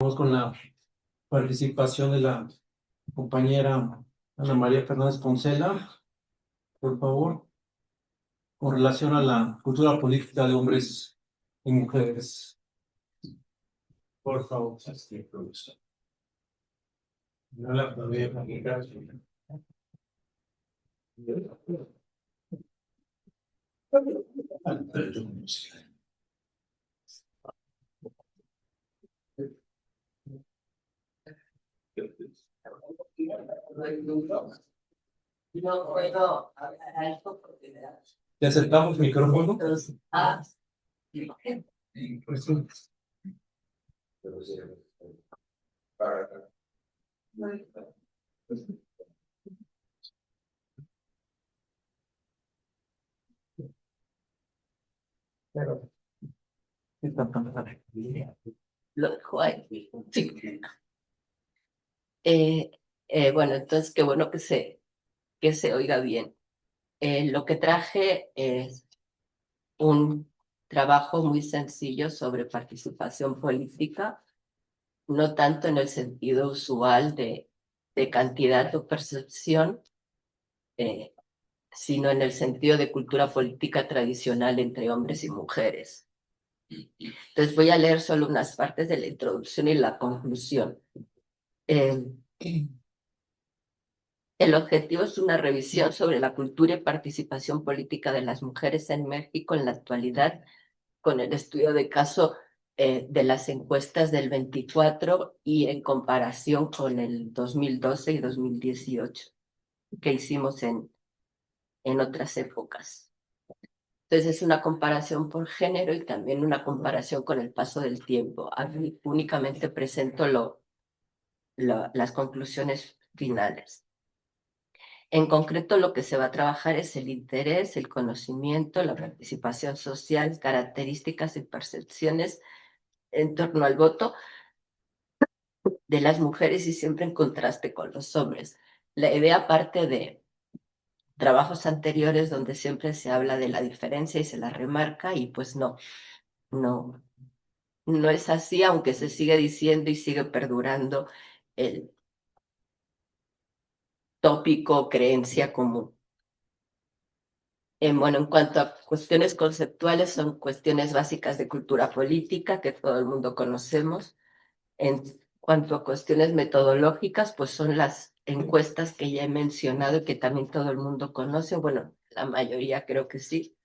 Vamos con la participación de la compañera Ana María Fernández Poncela, por favor, con relación a la cultura política de hombres y mujeres. Por favor, profesor. No la podría platicar. No puedo hablar alto porque me da. ¿Te acercamos micrófono? Sí. Pues, pero, Lo dejo ahí. Sí. Bueno, entonces qué bueno que se oiga bien. Lo que traje es un trabajo muy sencillo sobre participación política, no tanto en el sentido usual de cantidad o percepción, eh, sino en el sentido de cultura política tradicional entre hombres y mujeres. Entonces voy a leer solo unas partes de la introducción y la conclusión. El objetivo es una revisión sobre la cultura y participación política de las mujeres en México en la actualidad, con el estudio de caso de las encuestas del 24 y en comparación con el 2012 y 2018 que hicimos en otras épocas. Entonces es una comparación por género y también una comparación con el paso del tiempo. Aquí únicamente presento las conclusiones finales. En concreto, lo que se va a trabajar es el interés, el conocimiento, la participación social, características y percepciones en torno al voto de las mujeres y siempre en contraste con los hombres. La idea parte de trabajos anteriores donde siempre se habla de la diferencia y se la remarca y pues no, no es así, aunque se sigue diciendo y sigue perdurando el tópico creencia común. Bueno, en cuanto a cuestiones conceptuales, son cuestiones básicas de cultura política que todo el mundo conocemos. En cuanto a cuestiones metodológicas, pues son las encuestas que ya he mencionado y que también todo el mundo conoce. Bueno, la mayoría creo que sí.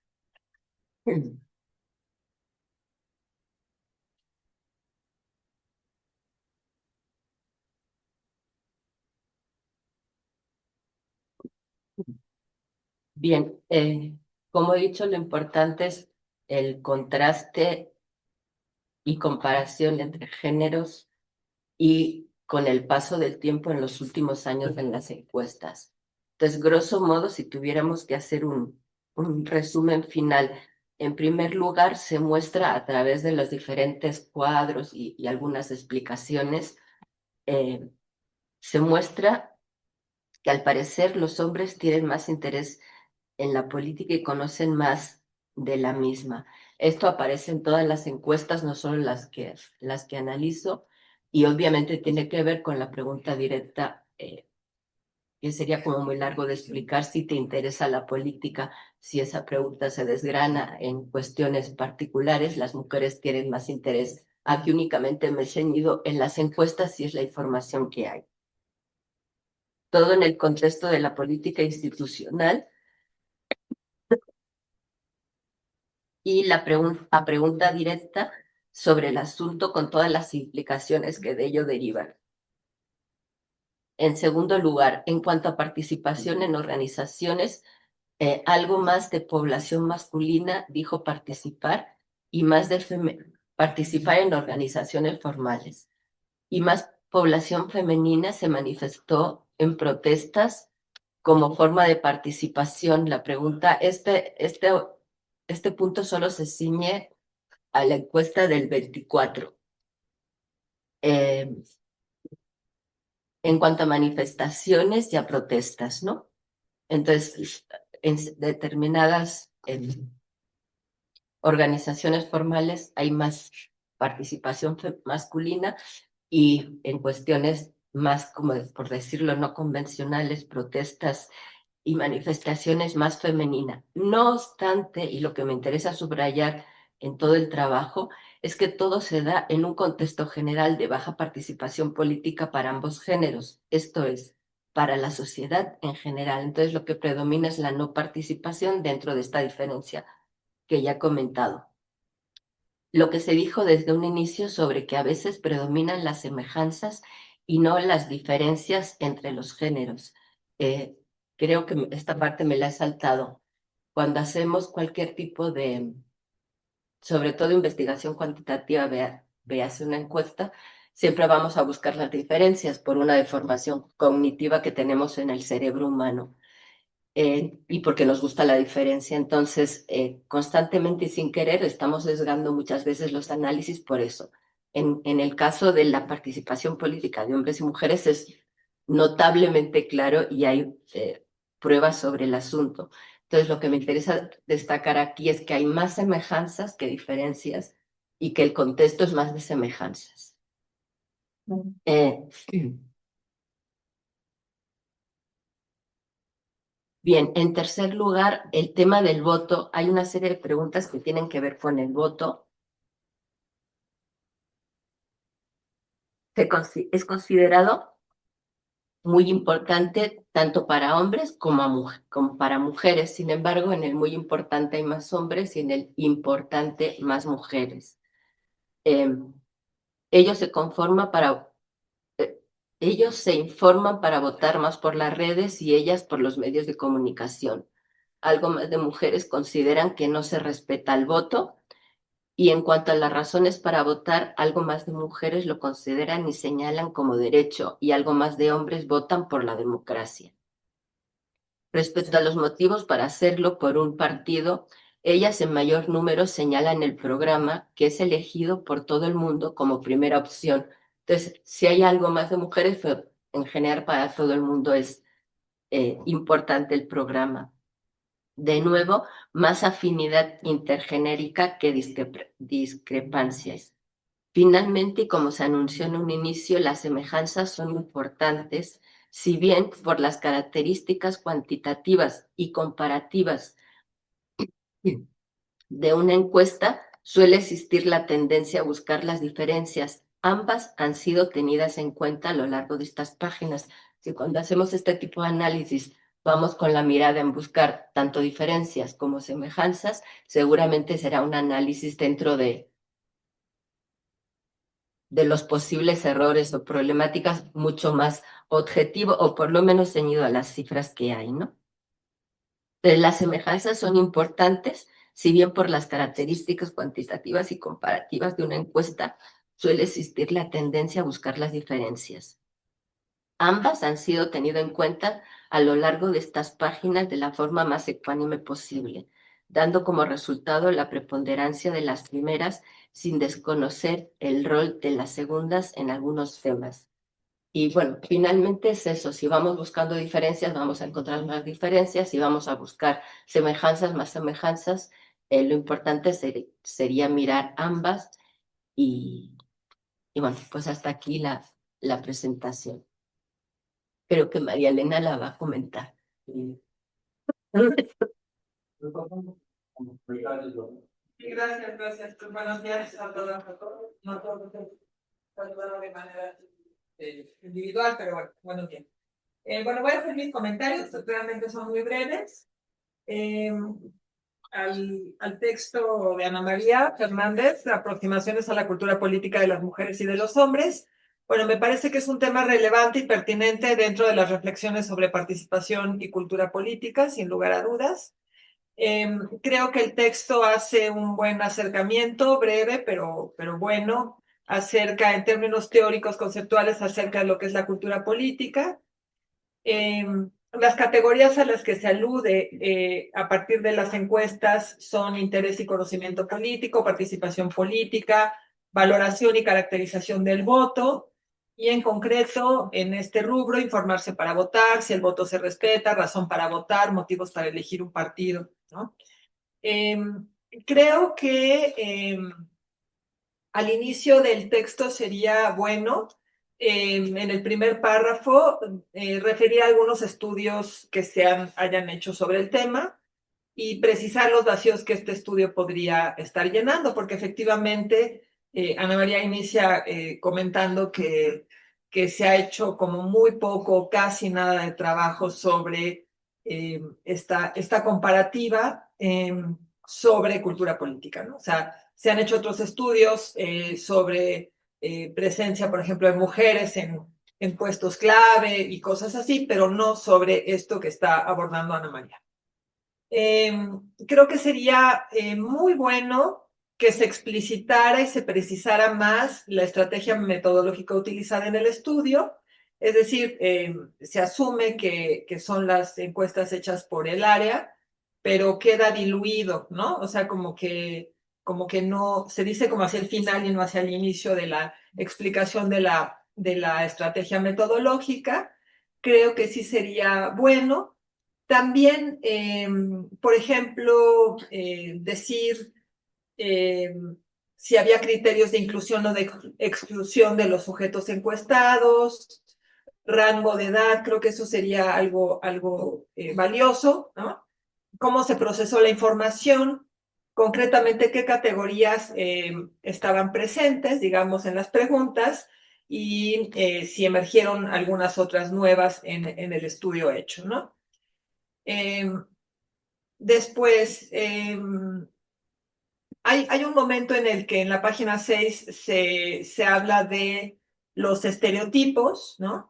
Bien, como he dicho, lo importante es el contraste y comparación entre géneros y con el paso del tiempo en los últimos años en las encuestas. Entonces, grosso modo, si tuviéramos que hacer un resumen final, en primer lugar, se muestra a través de los diferentes cuadros y algunas explicaciones, se muestra que al parecer los hombres tienen más interés en la política y conocen más de la misma. Esto aparece en todas las encuestas, no solo las que analizo, y obviamente tiene que ver con la pregunta directa, que sería como muy largo de explicar si te interesa la política, si esa pregunta se desgrana en cuestiones particulares, las mujeres tienen más interés. Aquí únicamente me he ceñido en las encuestas y es la información que hay. Todo en el contexto de la política institucional. Y la pregunta directa sobre el asunto con todas las implicaciones que de ello derivan. En segundo lugar, en cuanto a participación en organizaciones, algo más de población masculina dijo participar y más de participar en organizaciones formales. Y más población femenina se manifestó en protestas como forma de participación. La pregunta, este punto solo se ciñe a la encuesta del 24. En cuanto a manifestaciones y a protestas, ¿no? Entonces, en determinadas organizaciones formales hay más participación masculina, y en cuestiones más, como por decirlo, no convencionales, protestas y manifestaciones más femeninas. No obstante, y lo que me interesa subrayar en todo el trabajo, es que todo se da en un contexto general de baja participación política para ambos géneros, esto es, para la sociedad en general. Entonces, lo que predomina es la no participación dentro de esta diferencia que ya he comentado. Lo que se dijo desde un inicio sobre que a veces predominan las semejanzas y no las diferencias entre los géneros. Eh, Creo que esta parte me la he saltado. Cuando hacemos cualquier tipo de, sobre todo investigación cuantitativa, véase una encuesta, siempre vamos a buscar las diferencias por una deformación cognitiva que tenemos en el cerebro humano. Y porque nos gusta la diferencia. Entonces, constantemente y sin querer estamos sesgando muchas veces los análisis por eso. En el caso de la participación política de hombres y mujeres es notablemente claro y hay pruebas sobre el asunto. Entonces, lo que me interesa destacar aquí es que hay más semejanzas que diferencias y que el contexto es más de semejanzas. Bien, en tercer lugar, el tema del voto. Hay una serie de preguntas que tienen que ver con el voto. Es considerado muy importante tanto para hombres como para mujeres. Sin embargo, en el muy importante hay más hombres y en el importante más mujeres. Eh, ellos se conforman para, eh, ellos se informan para votar más por las redes y ellas por los medios de comunicación. Algo más de mujeres consideran que no se respeta el voto. Y en cuanto a las razones para votar, algo más de mujeres lo consideran y señalan como derecho y algo más de hombres votan por la democracia. Respecto a los motivos para hacerlo por un partido, ellas en mayor número señalan el programa que es elegido por todo el mundo como primera opción. Entonces, si hay algo más de mujeres, pues, en general para todo el mundo es importante el programa. De nuevo, más afinidad intergenérica que discrepancias. Finalmente, y como se anunció en un inicio, las semejanzas son importantes, si bien por las características cuantitativas y comparativas de una encuesta, suele existir la tendencia a buscar las diferencias. Ambas han sido tenidas en cuenta a lo largo de estas páginas. Si cuando hacemos este tipo de análisis vamos con la mirada en buscar tanto diferencias como semejanzas, seguramente será un análisis dentro de los posibles errores o problemáticas mucho más objetivo o por lo menos ceñido a las cifras que hay, ¿no? Las semejanzas son importantes, si bien por las características cuantitativas y comparativas de una encuesta suele existir la tendencia a buscar las diferencias. Ambas han sido tenidas en cuenta a lo largo de estas páginas de la forma más ecuánime posible, dando como resultado la preponderancia de las primeras sin desconocer el rol de las segundas en algunos temas. Y bueno, finalmente es eso, si vamos buscando diferencias, vamos a encontrar más diferencias, si vamos a buscar semejanzas, más semejanzas, lo importante sería mirar ambas y, y bueno, pues hasta aquí la presentación. Creo que María Elena la va a comentar. Gracias, gracias. Pues buenos días a todas, a todos. No todos saludaron de manera individual, pero bueno, buenos días. Bueno, voy a hacer mis comentarios, realmente son muy breves. Al texto de Ana María Fernández, Aproximaciones a la cultura política de las mujeres y de los hombres. Bueno, me parece que es un tema relevante y pertinente dentro de las reflexiones sobre participación y cultura política, sin lugar a dudas. Creo que el texto hace un buen acercamiento, breve, pero bueno, acerca, en términos teóricos, conceptuales, acerca de lo que es la cultura política. Las categorías a las que se alude a partir de las encuestas son interés y conocimiento político, participación política, valoración y caracterización del voto, y en concreto, en este rubro, informarse para votar, si el voto se respeta, razón para votar, motivos para elegir un partido, ¿no? Creo que al inicio del texto sería bueno en el primer párrafo refería a algunos estudios que hayan hecho sobre el tema y precisar los vacíos que este estudio podría estar llenando, porque efectivamente Ana María inicia comentando que se ha hecho como muy poco, casi nada de trabajo sobre esta comparativa sobre cultura política, ¿no? O sea, se han hecho otros estudios sobre presencia, por ejemplo, de mujeres en puestos clave y cosas así, pero no sobre esto que está abordando Ana María. Creo que sería muy bueno que se explicitara y se precisara más la estrategia metodológica utilizada en el estudio. Es decir, se asume que son las encuestas hechas por el área, pero queda diluido, ¿no? O sea, como que no, se dice como hacia el final y no hacia el inicio de la explicación de la estrategia metodológica. Creo que sí sería bueno. También, por ejemplo, decir si había criterios de inclusión o de exclusión de los sujetos encuestados, rango de edad, creo que eso sería algo valioso, ¿no? Cómo se procesó la información, concretamente qué categorías estaban presentes, digamos, en las preguntas y si emergieron algunas otras nuevas en el estudio hecho, ¿no? Después, hay un momento en el que en la página 6 se habla de los estereotipos, ¿no?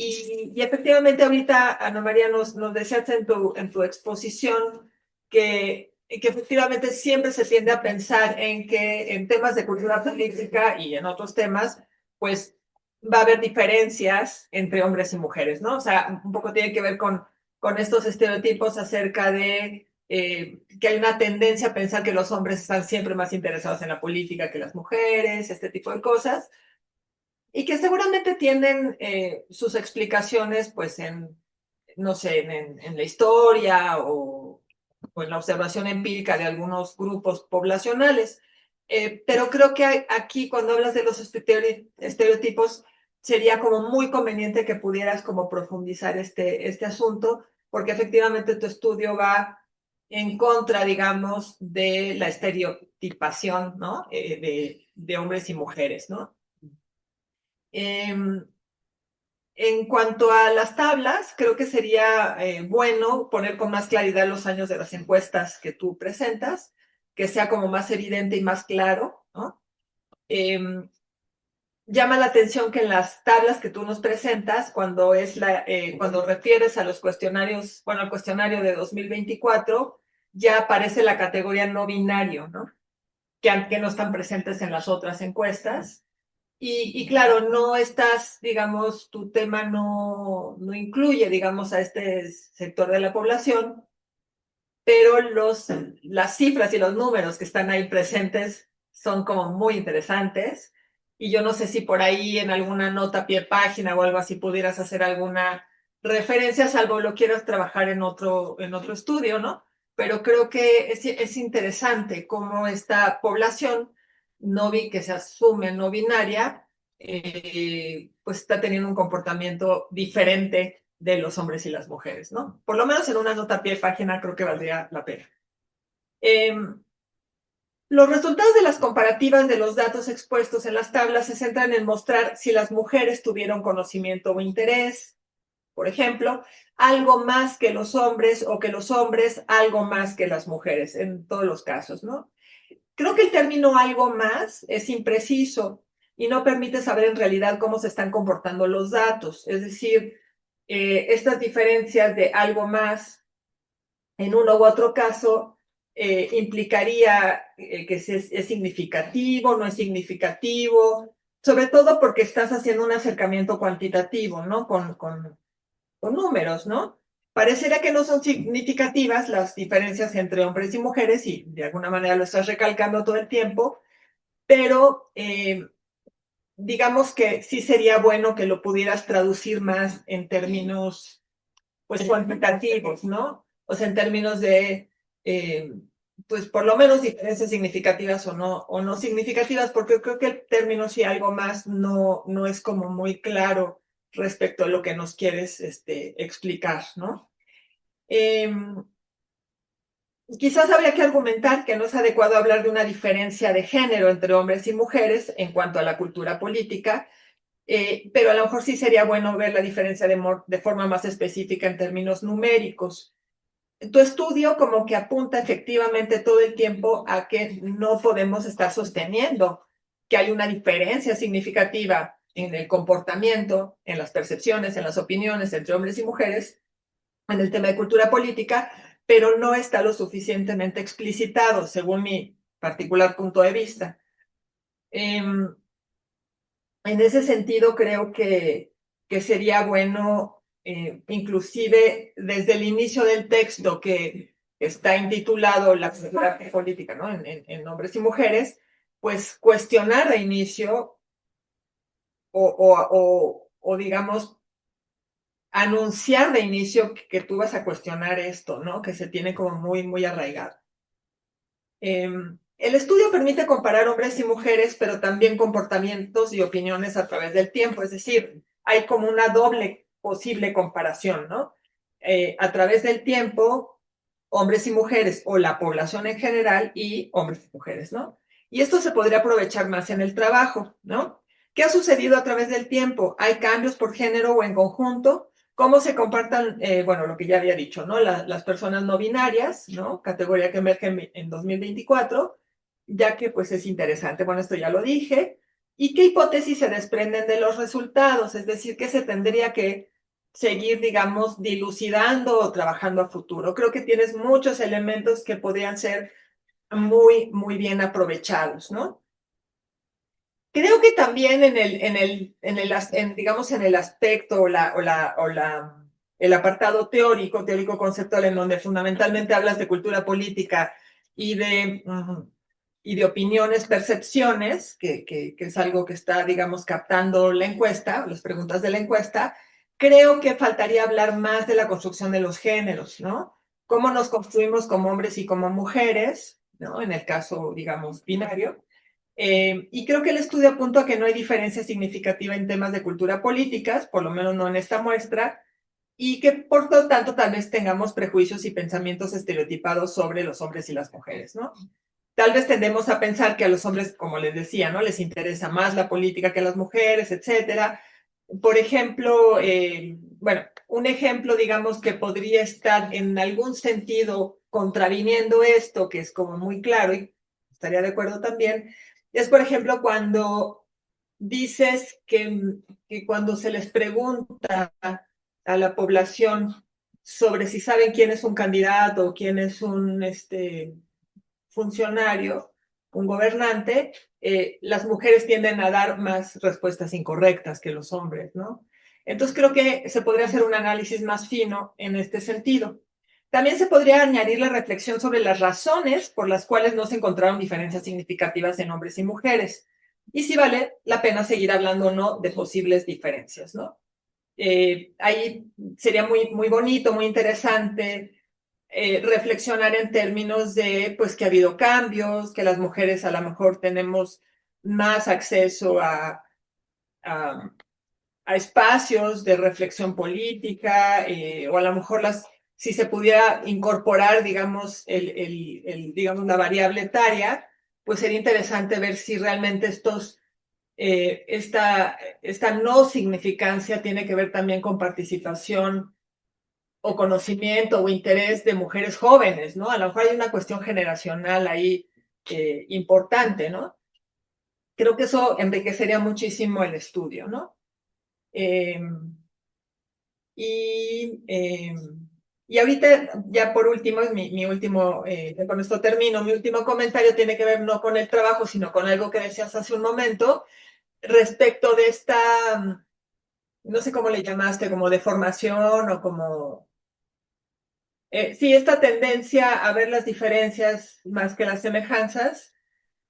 Y efectivamente ahorita, Ana María, nos decías en tu exposición que efectivamente siempre se tiende a pensar en que en temas de cultura política y en otros temas, pues va a haber diferencias entre hombres y mujeres, ¿no? O sea, un poco tiene que ver con estos estereotipos acerca de que hay una tendencia a pensar que los hombres están siempre más interesados en la política que las mujeres, este tipo de cosas, y que seguramente tienen sus explicaciones, pues, no sé, en la historia o en la observación empírica de algunos grupos poblacionales. Pero creo que aquí, cuando hablas de los estereotipos, sería como muy conveniente que pudieras como profundizar este asunto, porque efectivamente tu estudio va en contra, digamos, de la estereotipación, ¿no? De hombres y mujeres, ¿no? En cuanto a las tablas, creo que sería bueno poner con más claridad los años de las encuestas que tú presentas, que sea como más evidente y más claro, ¿no? Llama la atención que en las tablas que tú nos presentas, cuando refieres a los cuestionarios, bueno, al cuestionario de 2024, ya aparece la categoría no binario, ¿no? Que no están presentes en las otras encuestas. Y claro, no estás, digamos, tu tema no incluye, digamos, a este sector de la población, pero las cifras y los números que están ahí presentes son como muy interesantes. Y yo no sé si por ahí en alguna nota a pie de página o algo así pudieras hacer alguna referencia, salvo lo quieras trabajar en otro estudio, ¿no? Pero creo que es interesante cómo esta población que se asume no binaria, pues está teniendo un comportamiento diferente de los hombres y las mujeres, ¿no? Por lo menos en una nota a pie de página creo que valdría la pena. Los resultados de las comparativas de los datos expuestos en las tablas se centran en mostrar si las mujeres tuvieron conocimiento o interés, por ejemplo, algo más que los hombres o que los hombres algo más que las mujeres, en todos los casos, ¿no? Creo que el término algo más es impreciso y no permite saber en realidad cómo se están comportando los datos. Es decir, estas diferencias de algo más en uno u otro caso implicaría que es significativo, no es significativo, sobre todo porque estás haciendo un acercamiento cuantitativo, ¿no? Con números, ¿no? Parecería que no son significativas las diferencias entre hombres y mujeres y de alguna manera lo estás recalcando todo el tiempo, pero digamos que sí sería bueno que lo pudieras traducir más en términos, pues, cuantitativos, ¿no? O sea, en términos de pues por lo menos diferencias significativas o no significativas, porque creo que el término si algo más no es como muy claro respecto a lo que nos quieres explicar, ¿no? Quizás habría que argumentar que no es adecuado hablar de una diferencia de género entre hombres y mujeres en cuanto a la cultura política, pero a lo mejor sí sería bueno ver la diferencia de forma más específica en términos numéricos. Tu estudio como que apunta efectivamente todo el tiempo a que no podemos estar sosteniendo que hay una diferencia significativa en el comportamiento, en las percepciones, en las opiniones entre hombres y mujeres en el tema de cultura política, pero no está lo suficientemente explicitado, según mi particular punto de vista. En ese sentido, creo que sería bueno, inclusive desde el inicio del texto que está intitulado La cultura política, ¿no? En hombres y mujeres, pues cuestionar de inicio o digamos, anunciar de inicio que tú vas a cuestionar esto, ¿no? Que se tiene como muy arraigado. El estudio permite comparar hombres y mujeres, pero también comportamientos y opiniones a través del tiempo, es decir, hay como una doble posible comparación, ¿no? A través del tiempo, hombres y mujeres, o la población en general, y hombres y mujeres, ¿no? Y esto se podría aprovechar más en el trabajo, ¿no? ¿Qué ha sucedido a través del tiempo? ¿Hay cambios por género o en conjunto? ¿Cómo se compartan, bueno, lo que ya había dicho, ¿no? Las personas no binarias, ¿no? Categoría que emerge en 2024, ya que pues es interesante, bueno, esto ya lo dije. ¿Y qué hipótesis se desprenden de los resultados? Es decir, ¿qué se tendría que seguir, digamos, dilucidando o trabajando a futuro? Creo que tienes muchos elementos que podrían ser muy bien aprovechados, ¿no? Creo que también digamos, en el aspecto el apartado teórico conceptual, en donde fundamentalmente hablas de cultura política y de opiniones, percepciones, que es algo que está, digamos, captando la encuesta, las preguntas de la encuesta, creo que faltaría hablar más de la construcción de los géneros, ¿no? Cómo nos construimos como hombres y como mujeres, ¿no? En el caso, digamos, binario. Y creo que el estudio apunta a que no hay diferencia significativa en temas de cultura políticas, por lo menos no en esta muestra, y que por lo tanto tal vez tengamos prejuicios y pensamientos estereotipados sobre los hombres y las mujeres, ¿no? Tal vez tendemos a pensar que a los hombres, como les decía, ¿no? Les interesa más la política que a las mujeres, etcétera. Por ejemplo, bueno, un ejemplo, digamos, que podría estar en algún sentido contraviniendo esto, que es como muy claro y estaría de acuerdo también, es, por ejemplo, cuando dices que cuando se les pregunta a la población sobre si saben quién es un candidato o quién es un funcionario, un gobernante, las mujeres tienden a dar más respuestas incorrectas que los hombres, ¿no? Entonces creo que se podría hacer un análisis más fino en este sentido. También se podría añadir la reflexión sobre las razones por las cuales no se encontraron diferencias significativas en hombres y mujeres, y si vale la pena seguir hablando o no de posibles diferencias, ¿no? Ahí sería muy bonito, muy interesante reflexionar en términos de, pues, que ha habido cambios, que las mujeres a lo mejor tenemos más acceso a espacios de reflexión política, o a lo mejor si se pudiera incorporar, digamos, digamos, la variable etaria, pues sería interesante ver si realmente esta no significancia tiene que ver también con participación o conocimiento o interés de mujeres jóvenes, ¿no? A lo mejor hay una cuestión generacional ahí importante, ¿no? Creo que eso enriquecería muchísimo el estudio, ¿no? Y ahorita, ya por último, mi último, con esto termino, mi último comentario tiene que ver no con el trabajo, sino con algo que decías hace un momento, respecto de esta, no sé cómo le llamaste, como deformación o como sí, esta tendencia a ver las diferencias más que las semejanzas,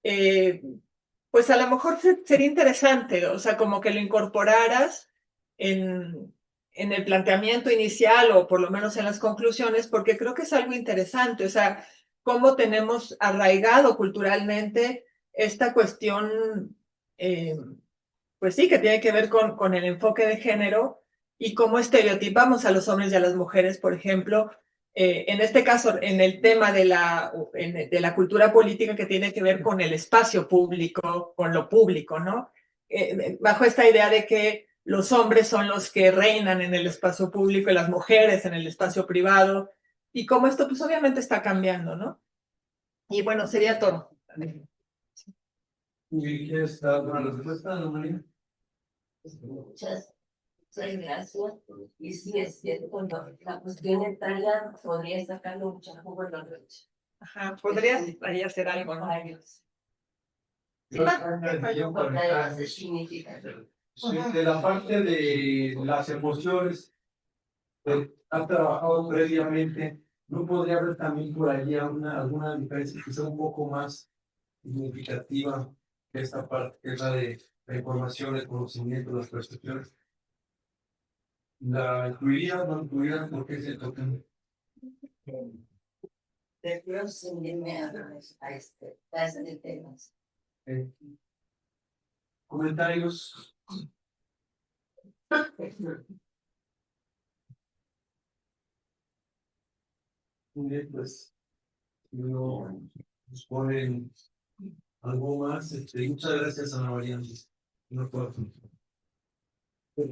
pues a lo mejor sería interesante, o sea, como que lo incorporaras en el planteamiento inicial o por lo menos en las conclusiones, porque creo que es algo interesante, o sea, cómo tenemos arraigado culturalmente esta cuestión, pues sí, que tiene que ver con el enfoque de género y cómo estereotipamos a los hombres y a las mujeres, por ejemplo, en este caso, en el tema de la cultura política que tiene que ver con el espacio público, con lo público, ¿no? Bajo esta idea de que los hombres son los que reinan en el espacio público y las mujeres en el espacio privado, y cómo esto pues obviamente está cambiando, ¿no? Y bueno, sería todo. ¿Y quieres dar una respuesta, Ana María? Muchas gracias. Y sí, es cierto, la cuestión de Italia podría sacarlo mucho jugo en la noche. Ajá, podrías ahí hacer algo, ¿no? De la parte de las emociones que han trabajado previamente, ¿no podría haber también por allí alguna diferencia que sea un poco más significativa que esta parte, que es la de la información, el conocimiento, las percepciones? ¿La incluiría o no incluiría? Porque es el toque. Prefiero seguirme a este tema. Comentarios. Muy bien, pues, si no nos ponen algo más, muchas gracias, Ana María. No puedo. Que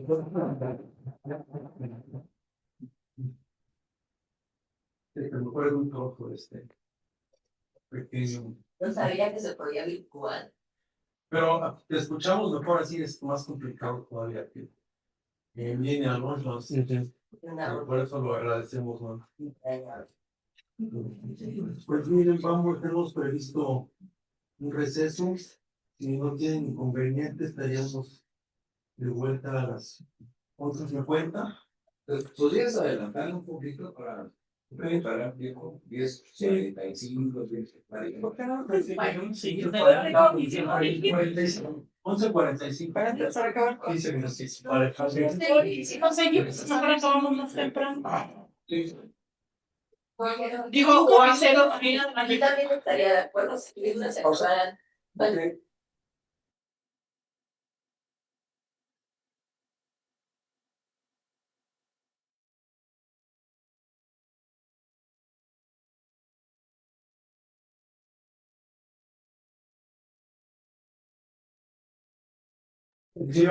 me acuerdo un poco pequeño. No sabía que se podía virtual. Pero te escuchamos mejor, así es más complicado todavía que en línea, ¿no? Por eso lo agradecemos, ¿no? Pues miren, tenemos previsto un receso. Si no tienen inconvenientes, estaríamos de vuelta a las 11:50. ¿Podrías adelantar un poquito para 10:45, 10:40? ¿Por qué no? 11:45. Para acabar. 15 minutos. Si conseguimos, ahora acabamos más temprano. Digo, o hacer otra yo también estaría de acuerdo si no se acabaran. Vale. ¿Sí?